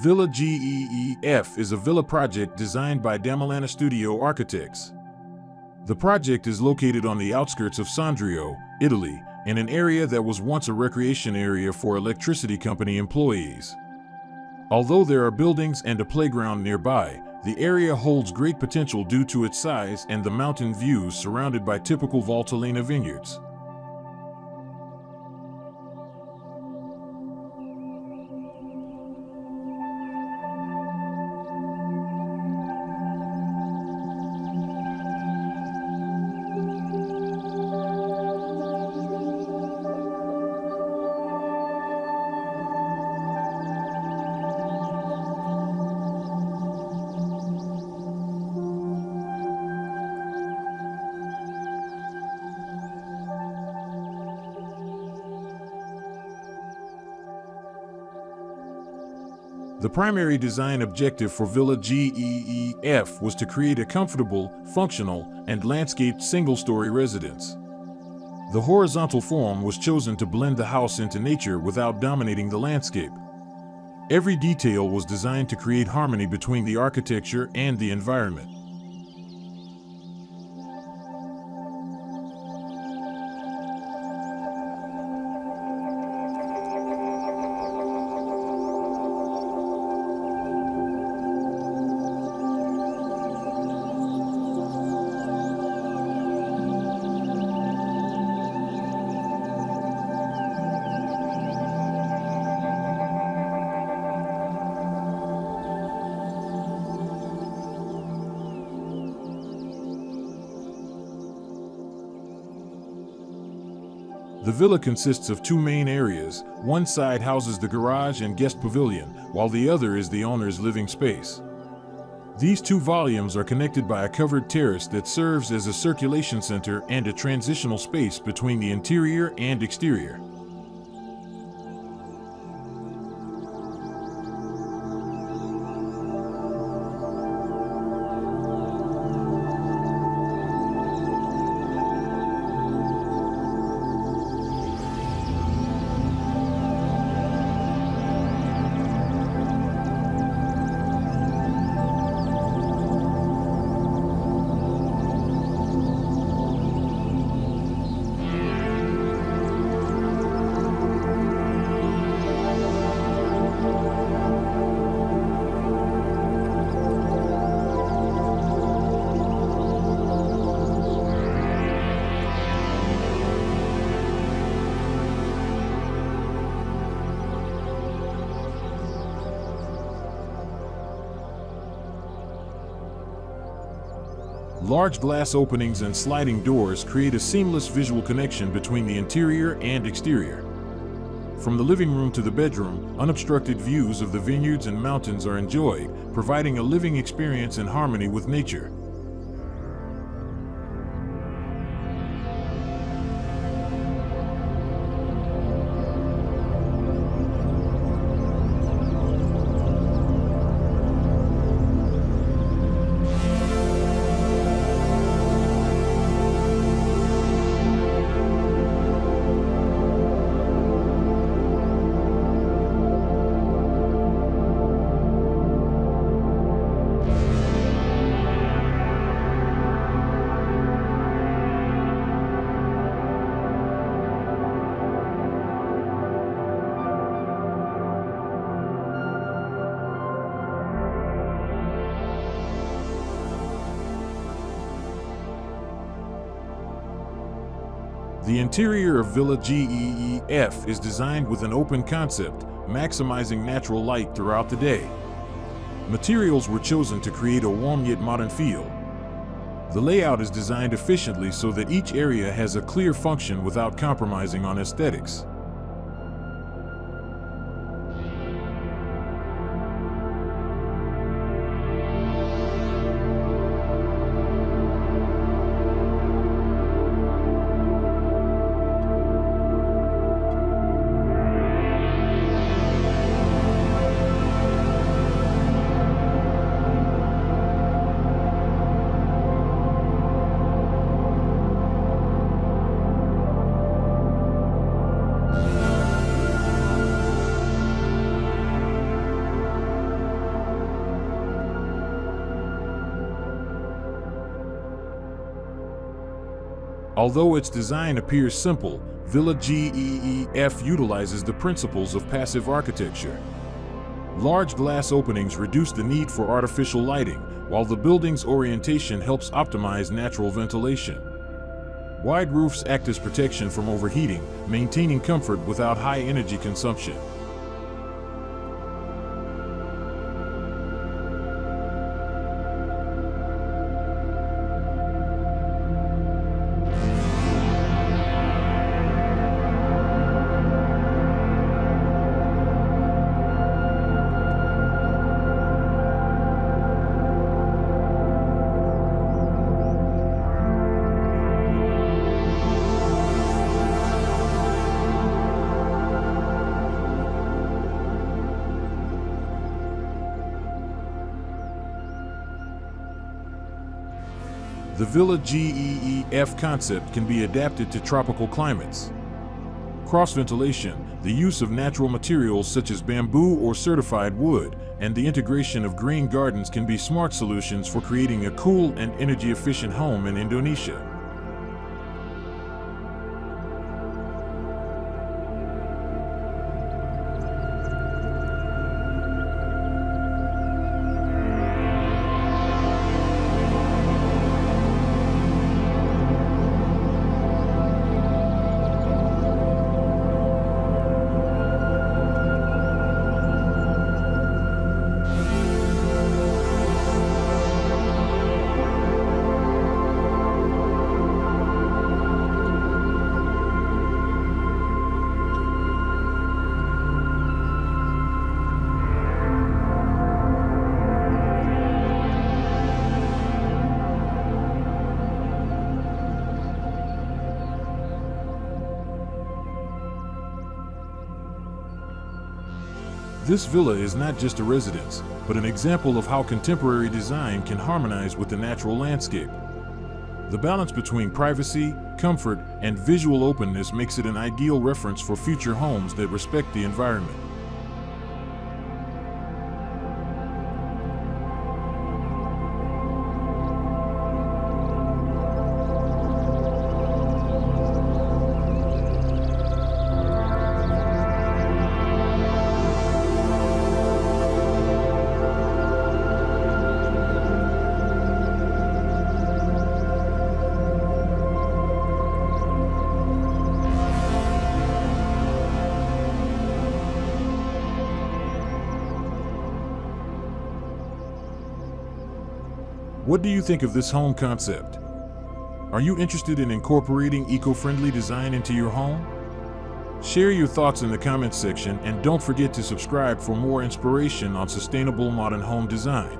Villa GEEF is a villa project designed by Damilano Studio Architects. The project is located on the outskirts of Sondrio, Italy, in an area that was once a recreation area for electricity company employees. Although there are buildings and a playground nearby, the area holds great potential due to its size and the mountain views surrounded by typical Valtellina vineyards. The primary design objective for Villa GEEF was to create a comfortable, functional, and landscaped single-story residence. The horizontal form was chosen to blend the house into nature without dominating the landscape. Every detail was designed to create harmony between the architecture and the environment. The villa consists of two main areas. One side houses the garage and guest pavilion, while the other is the owner's living space. These two volumes are connected by a covered terrace that serves as a circulation center and a transitional space between the interior and exterior. Large glass openings and sliding doors create a seamless visual connection between the interior and exterior. From the living room to the bedroom, unobstructed views of the vineyards and mountains are enjoyed, providing a living experience in harmony with nature. The interior of Villa GEEF is designed with an open concept, maximizing natural light throughout the day. Materials were chosen to create a warm yet modern feel. The layout is designed efficiently so that each area has a clear function without compromising on aesthetics. Although its design appears simple, Villa GEEF utilizes the principles of passive architecture. Large glass openings reduce the need for artificial lighting, while the building's orientation helps optimize natural ventilation. Wide roofs act as protection from overheating, maintaining comfort without high energy consumption. The Villa GEEF concept can be adapted to tropical climates. Cross-ventilation, the use of natural materials such as bamboo or certified wood, and the integration of green gardens can be smart solutions for creating a cool and energy-efficient home in Indonesia. This villa is not just a residence, but an example of how contemporary design can harmonize with the natural landscape. The balance between privacy, comfort, and visual openness makes it an ideal reference for future homes that respect the environment. What do you think of this home concept? Are you interested in incorporating eco-friendly design into your home? Share your thoughts in the comments section and don't forget to subscribe for more inspiration on sustainable modern home design.